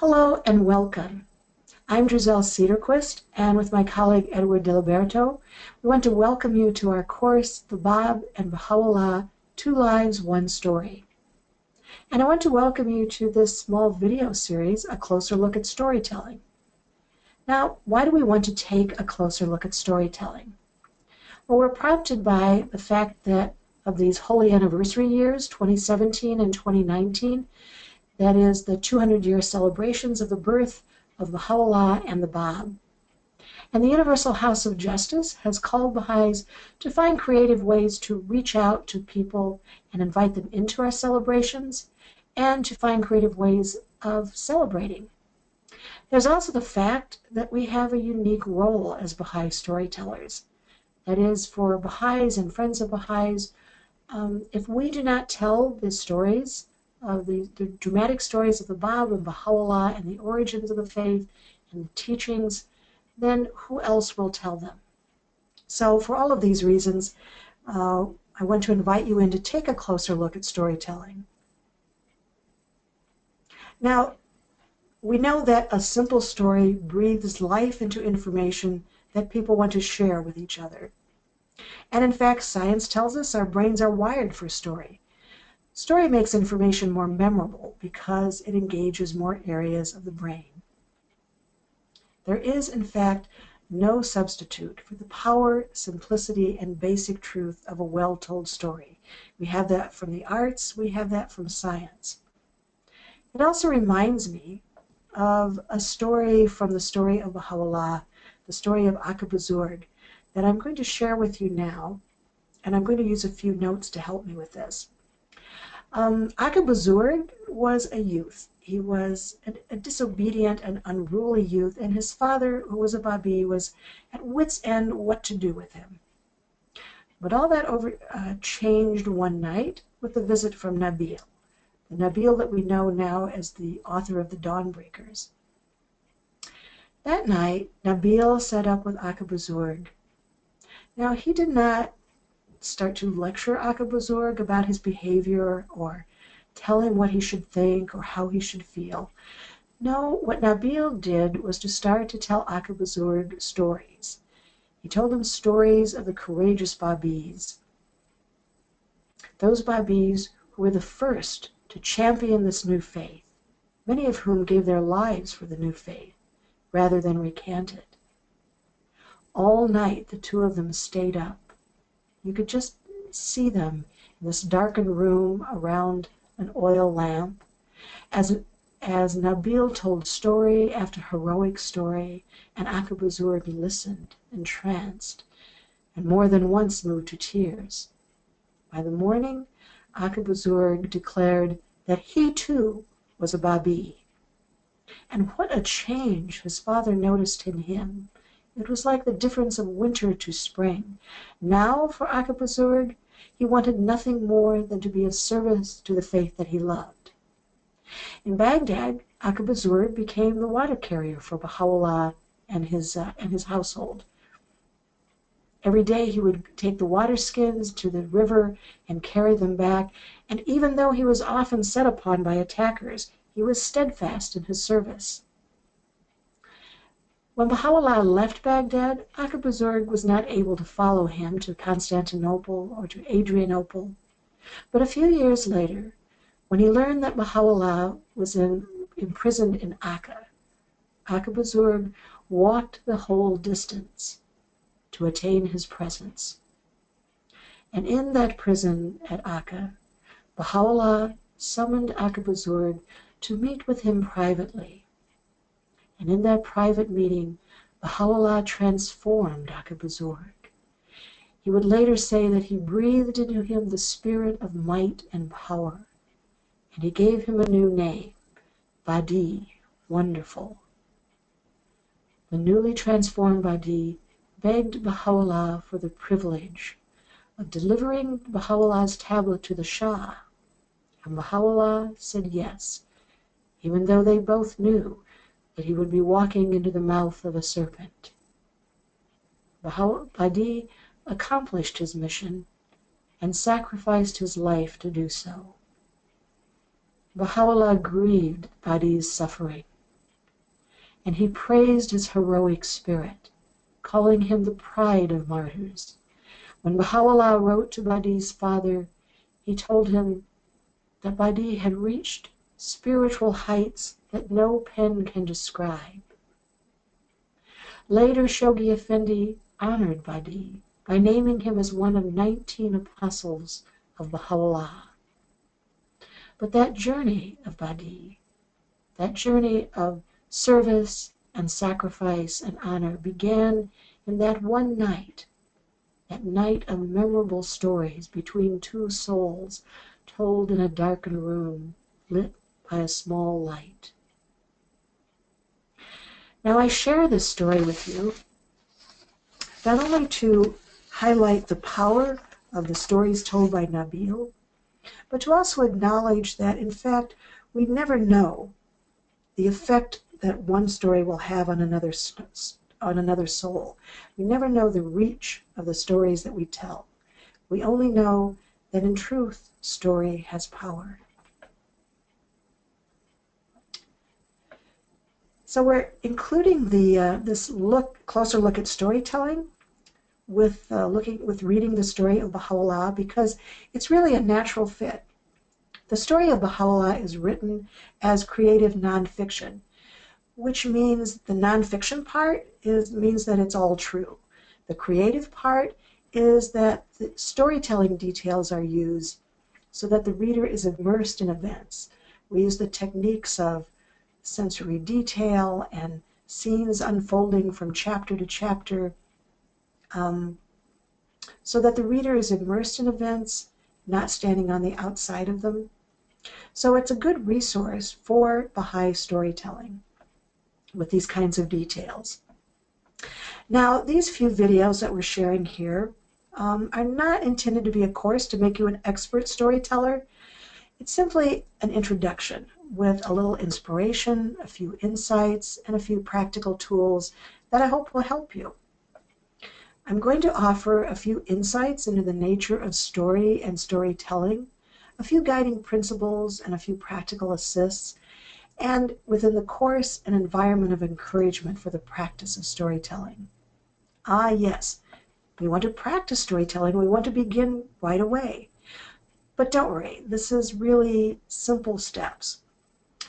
Hello and welcome. I'm Druzelle Cederquist, and with my colleague Edward Diliberto, we want to welcome you to our course, The Bab and Baha'u'llah, Two Lives, One Story. And I want to welcome you to this small video series, A Closer Look at Storytelling. Now, why do we want to take a closer look at storytelling? Well, we're prompted by the fact that of these holy anniversary years, 2017 and 2019, that is the 200-year celebrations of the birth of Baha'u'llah and the Bab. And the Universal House of Justice has called Baha'is to find creative ways to reach out to people and invite them into our celebrations, and to find creative ways of celebrating. There's also the fact that we have a unique role as Baha'i storytellers. That is, for Baha'is and friends of Baha'is, if we do not tell the stories, the dramatic stories of the Bab and Baha'u'llah and the origins of the faith and the teachings, then who else will tell them? So for all of these reasons, I want to invite you in to take a closer look at storytelling. Now, we know that a simple story breathes life into information that people want to share with each other. And in fact, science tells us our brains are wired for story. Story makes information more memorable because it engages more areas of the brain. There is, in fact, no substitute for the power, simplicity, and basic truth of a well-told story. We have that from the arts, we have that from science. It also reminds me of a story from the story of Baha'u'llah, the story of Akabazurg, that I'm going to share with you now, and I'm going to use a few notes to help me with this. Akabazurg was a youth. He was a disobedient and unruly youth, and his father, who was a Baha'i, was at wit's end what to do with him. But all that changed one night with the visit from Nabil, the Nabil that we know now as the author of the Dawnbreakers. That night, Nabil sat up with Akabazurg. Now, he did not start to lecture Akabazurg about his behavior or tell him what he should think or how he should feel. No, what Nabil did was to start to tell Akabazurg stories. He told him stories of the courageous Babis, those Babis who were the first to champion this new faith, many of whom gave their lives for the new faith rather than recant it. All night the two of them stayed up. You could just see them in this darkened room around an oil lamp as Nabil told story after heroic story, and Akabazurg listened, entranced, and more than once moved to tears. By the morning, Akabazurg declared that he too was a Babi. And what a change his father noticed in him. It was like the difference of winter to spring. Now, for Akabazurg, he wanted nothing more than to be of service to the faith that he loved. In Baghdad, Akabazurg became the water carrier for Baha'u'llah and his household. Every day he would take the water skins to the river and carry them back, and even though he was often set upon by attackers, he was steadfast in his service. When Baha'u'llah left Baghdad, Akabazurg was not able to follow him to Constantinople or to Adrianople. But a few years later, when he learned that Baha'u'llah was imprisoned in Akka, Akabazurg walked the whole distance to attain his presence. And in that prison at Akka, Baha'u'llah summoned Akabazurg to meet with him privately. And in that private meeting, Baha'u'llah transformed Akabazurg. He would later say that he breathed into him the spirit of might and power, and he gave him a new name, Badi, wonderful. The newly transformed Badi begged Baha'u'llah for the privilege of delivering Baha'u'llah's tablet to the Shah, and Baha'u'llah said yes, even though they both knew that he would be walking into the mouth of a serpent. Badi accomplished his mission and sacrificed his life to do so. Baha'u'llah grieved Badi's suffering, and he praised his heroic spirit, calling him the pride of martyrs. When Baha'u'llah wrote to Badi's father, he told him that Badi had reached spiritual heights that no pen can describe. Later, Shoghi Effendi honored Badi by naming him as one of 19 apostles of Baha'u'llah. But that journey of Badi, that journey of service and sacrifice and honor, began in that one night, that night of memorable stories between two souls told in a darkened room lit by a small light. Now, I share this story with you not only to highlight the power of the stories told by Nabil, but to also acknowledge that, in fact, we never know the effect that one story will have on another soul. We never know the reach of the stories that we tell. We only know that, in truth, story has power. So we're including this closer look at storytelling with reading the story of Baha'u'llah, because it's really a natural fit. The story of Baha'u'llah is written as creative nonfiction, which means the nonfiction part means that it's all true. The creative part is that the storytelling details are used so that the reader is immersed in events. We use the techniques of sensory detail and scenes unfolding from chapter to chapter, so that the reader is immersed in events, not standing on the outside of them. So it's a good resource for Baha'i storytelling with these kinds of details. Now, these few videos that we're sharing here are not intended to be a course to make you an expert storyteller. It's simply an introduction with a little inspiration, a few insights, and a few practical tools that I hope will help you. I'm going to offer a few insights into the nature of story and storytelling, a few guiding principles, and a few practical assists, and within the course, an environment of encouragement for the practice of storytelling. Ah, yes, we want to practice storytelling. We want to begin right away. But don't worry, this is really simple steps.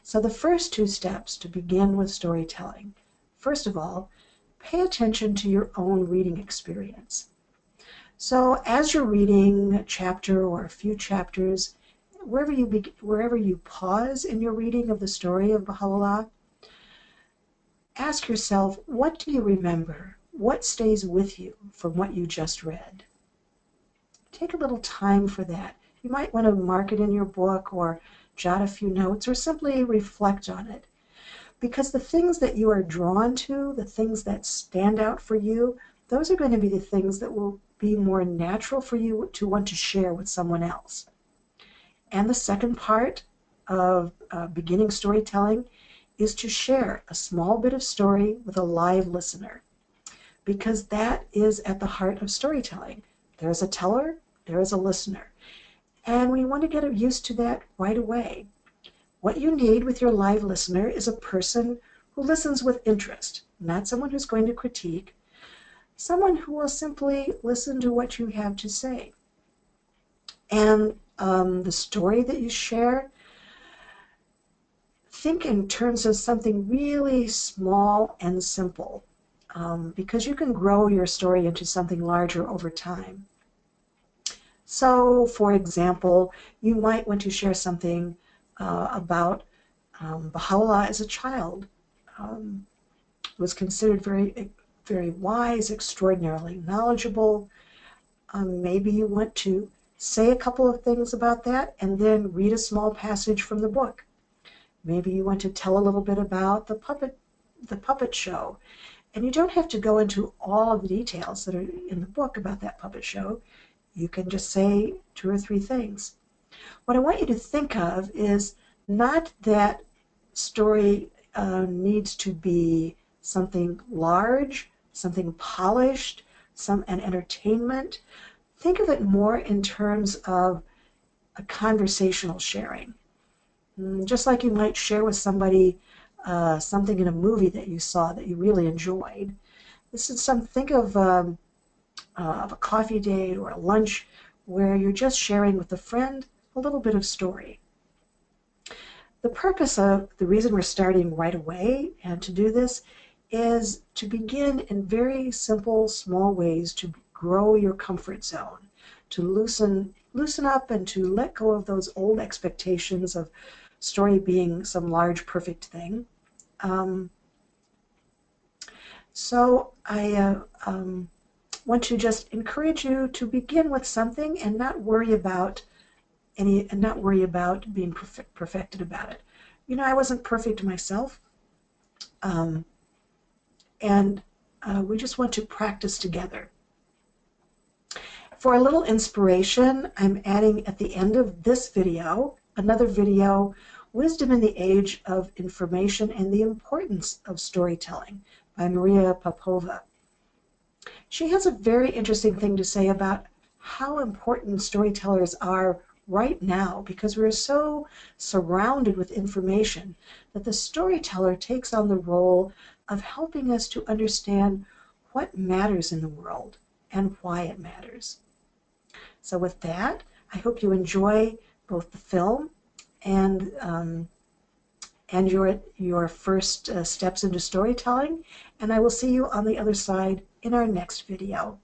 So the first two steps to begin with storytelling. First of all, pay attention to your own reading experience. So as you're reading a chapter or a few chapters, wherever you pause in your reading of the story of Baha'u'llah, ask yourself, what do you remember? What stays with you from what you just read? Take a little time for that. You might want to mark it in your book or jot a few notes or simply reflect on it. Because the things that you are drawn to, the things that stand out for you, those are going to be the things that will be more natural for you to want to share with someone else. And the second part of beginning storytelling is to share a small bit of story with a live listener, because that is at the heart of storytelling. There's a teller, there is a listener. And we want to get used to that right away. What you need with your live listener is a person who listens with interest, not someone who's going to critique, someone who will simply listen to what you have to say. And the story that you share, think in terms of something really small and simple, because you can grow your story into something larger over time. So, for example, you might want to share something about Baha'u'llah as a child. Was considered very, very wise, extraordinarily knowledgeable. Maybe you want to say a couple of things about that and then read a small passage from the book. Maybe you want to tell a little bit about the puppet show. And you don't have to go into all of the details that are in the book about that puppet show. You can just say 2 or 3 things. What I want you to think of is not that story needs to be something large, something polished, an entertainment. Think of it more in terms of a conversational sharing. Just like you might share with somebody something in a movie that you saw that you really enjoyed. This is think of a coffee date or a lunch where you're just sharing with a friend a little bit of story. The purpose of the reason we're starting right away and to do this is to begin in very simple, small ways to grow your comfort zone, to loosen up and to let go of those old expectations of story being some large, perfect thing. So I want to just encourage you to begin with something and not worry about being perfected about it. You know, I wasn't perfect myself, and we just want to practice together. For a little inspiration, I'm adding at the end of this video another video, Wisdom in the Age of Information and the Importance of Storytelling, by Maria Popova. She has a very interesting thing to say about how important storytellers are right now, because we're so surrounded with information that the storyteller takes on the role of helping us to understand what matters in the world and why it matters. So with that, I hope you enjoy both the film and your first steps into storytelling, and I will see you on the other side in our next video.